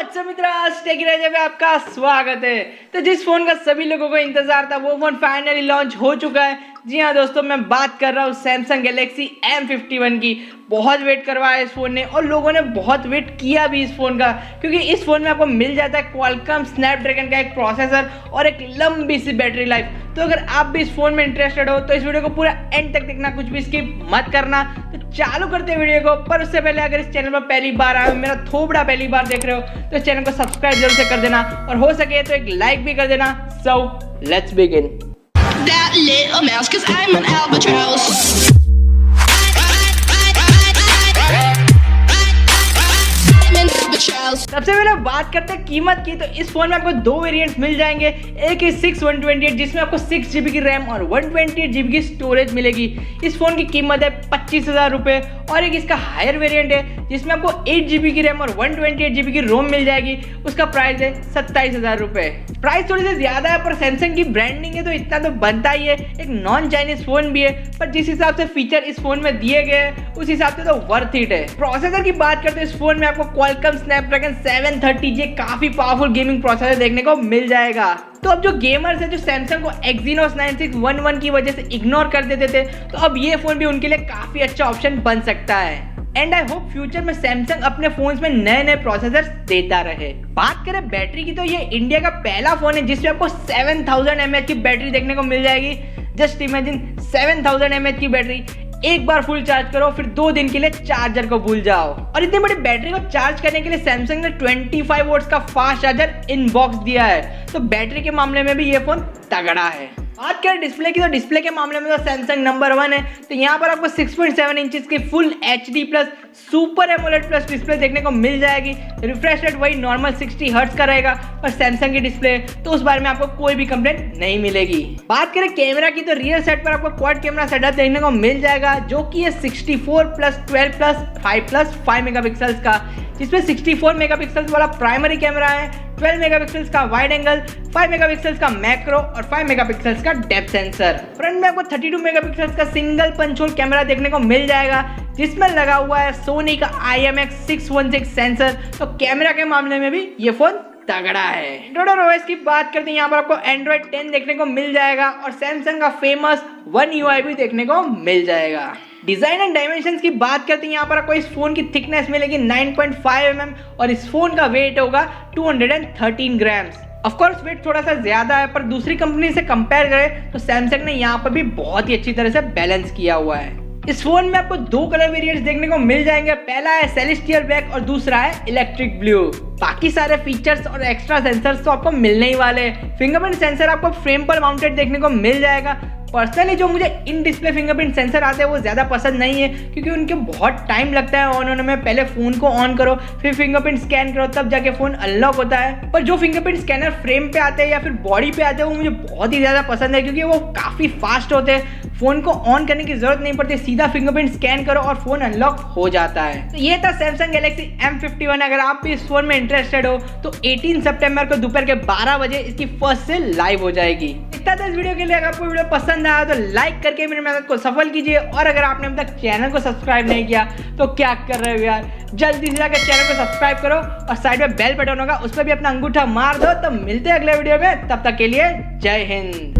WhatsApp Mitraz, take में आपका स्वागत है। तो जिस फोन का सभी लोगों को इंतजार था वो फोन फाइनली लॉन्च हो चुका है। जी हाँ दोस्तों, मैं बात कर रहा हूँ सैमसंग गैलेक्सी M51 की। बहुत वेट करवाया इस फ़ोन ने और लोगों ने बहुत वेट किया भी इस फ़ोन का, क्योंकि इस फ़ोन में आपको मिल जाता है क्वालकॉम स्नैपड्रैगन का एक प्रोसेसर और एक लंबी सी बैटरी लाइफ। तो अगर आप भी इस फ़ोन में इंटरेस्टेड हो तो इस वीडियो को पूरा एंड तक देखना, कुछ भी स्किप मत करना। तो चालू करते हैं वीडियो को। पर उससे पहले अगर इस चैनल पर पहली बार आए हो, मेरा थोबड़ा पहली बार देख रहे हो, तो इस चैनल को सब्सक्राइब जरूर से कर देना और हो सके तो एक लाइक भी कर देना। So let's begin. That little mouse, 'cause I'm an albatross. सबसे पहले बात करते हैं कीमत की। तो इस फोन में आपको दो वेरिएंट्स मिल जाएंगे। एक है 6/128 जिसमें आपको 6GB की रैम और 128GB की स्टोरेज मिलेगी। इस फोन की कीमत है 25,000 रुपये। और एक इसका हायर वेरिएंट है जिसमें आपको 8GB की रैम और 128GB की रोम मिल जाएगी। उसका प्राइस है 27,000 रुपये। प्राइस थोड़ी सी ज्यादा है, पर सैमसंग की ब्रांडिंग है तो इतना तो बनता ही है। एक नॉन चाइनीज फोन भी है, पर जिस हिसाब से फीचर इस फोन में दिए गए हैं उस हिसाब से तो वर्थ इट है। प्रोसेसर की बात करते हैं, इस फोन में आपको क्वालकॉम स्नैपड्रैगन 730J काफी पावरफुल गेमिंग प्रोसेसर देखने को मिल जाएगा। तो अब जो गेमर्स है जो सैमसंग को एक्जीनोस 9611 की वजह से इग्नोर कर देते थे, तो अब ये फोन भी उनके लिए काफी अच्छा ऑप्शन बन सकता है। एंड आई होप फ्यूचर में सैमसंग अपने फोन्स में नए नए प्रोसेसर देता रहे। बात करें बैटरी की, तो ये इंडिया का पहला फोन है जिसमें आपको 7000 mAh की बैटरी देखने को मिल जाएगी। जस्ट इमेजिन 7000 mAh की बैटरी। एक बार फुल चार्ज करो, फिर 2 दिन के लिए चार्जर को भूल जाओ। और इतनी बड़ी बैटरी को चार्ज करने के लिए सैमसंग ने 25 वोल्ट्स का फास्ट चार्जर इन बॉक्स दिया है। तो बैटरी के मामले में भी ये फोन तगड़ा है। बात करें डिस्प्ले की, तो डिस्प्ले के मामले में तो सैमसंग नंबर 1 है। तो यहाँ पर आपको 6.7 इंचेस की full HD plus super AMOLED plus display देखने को मिल जाएगी। रिफ्रेश रेट वही नॉर्मल 60 हर्ट्ज का रहेगा, पर सैमसंग की डिस्प्ले तो उस बारे में आपको कोई भी कंप्लेंट नहीं मिलेगी। बात करें कैमरा की, तो रियर साइड पर आपको क्वाड कैमरा सेटअप देखने को मिल जाएगा, जो कि है 64+12+5+5 मेगापिक्सल्स का, जिसमें 64 मेगापिक्सल्स वाला प्राइमरी कैमरा है, 12 मेगापिक्सल्स का वाइड एंगल, 5 मेगापिक्सल्स का मैक्रो और 5 मेगापिक्सल्स का डेप्थ सेंसर। फ्रंट में आपको 32 मेगापिक्सल्स का सिंगल पंच होल कैमरा देखने को मिल जाएगा, जिसमें लगा हुआ है सोनी का IMX616 सेंसर। तो कैमरा के मामले में भी ये फोन तगड़ा है। एंड्रॉइड और ओएस की बात करते हैं, यहाँ पर आपको एंड्रॉइड 10 देखने को मिल जाएगा और सैमसंग का फेमस One UI भी देखने को मिल जाएगा। डिजाइन एंड डायमेंशंस की बात करते हैं, यहाँ पर आपको इस फोन की थिकनेस मिलेगी 9.5 mm और इस फोन का वेट होगा 213 ग्राम्स। ऑफकोर्स वेट थोड़ा सा ज्यादा है, पर दूसरी कंपनी से कंपेयर करें तो सैमसंग ने यहाँ पर भी बहुत ही अच्छी तरह से बैलेंस किया हुआ है। इस फोन में आपको 2 कलर वेरिएंट्स देखने को मिल जाएंगे। पहला है सेलेस्टियल ब्लैक और दूसरा है इलेक्ट्रिक ब्लू। बाकी सारे फीचर्स और एक्स्ट्रा सेंसर्स तो आपको मिलने ही वाले हैं। फिंगरप्रिंट सेंसर आपको फ्रेम पर माउंटेड देखने को मिल जाएगा। पर्सनली जो मुझे इन डिस्प्ले फिंगरप्रिंट सेंसर आते हैं वो ज़्यादा पसंद नहीं है, क्योंकि उनके बहुत टाइम लगता है ऑन होने में। पहले फ़ोन को ऑन करो, फिर फिंगरप्रिंट स्कैन करो, तब जाके फ़ोन अनलॉक होता है। पर जो फिंगरप्रिंट स्कैनर फ्रेम पे आते हैं या फिर बॉडी पे आते हैं वो मुझे बहुत ही ज़्यादा पसंद है, क्योंकि वो काफ़ी फास्ट होते हैं। फ़ोन को ऑन करने की ज़रूरत नहीं पड़ती, सीधा फिंगरप्रिंट स्कैन करो और फ़ोन अनलॉक हो जाता है। तो ये था सैमसंग गैलेक्सी M51। अगर आप भी इस फोन में इंटरेस्टेड हो तो 18 सितंबर को दोपहर के 12 बजे इसकी फर्स्ट सेल लाइव हो जाएगी। इतना था इस वीडियो के लिए। अगर आपको वीडियो पसंद आया तो लाइक करके मेरी मेहनत को सफल कीजिए, और अगर आपने अब तक चैनल को सब्सक्राइब नहीं किया तो क्या कर रहे हो यार, जल्दी से जाकर चैनल को सब्सक्राइब करो और साइड में बेल बटन होगा उस पर भी अपना अंगूठा मार दो। तो मिलते हैं अगले वीडियो में, तब तक के लिए जय हिंद।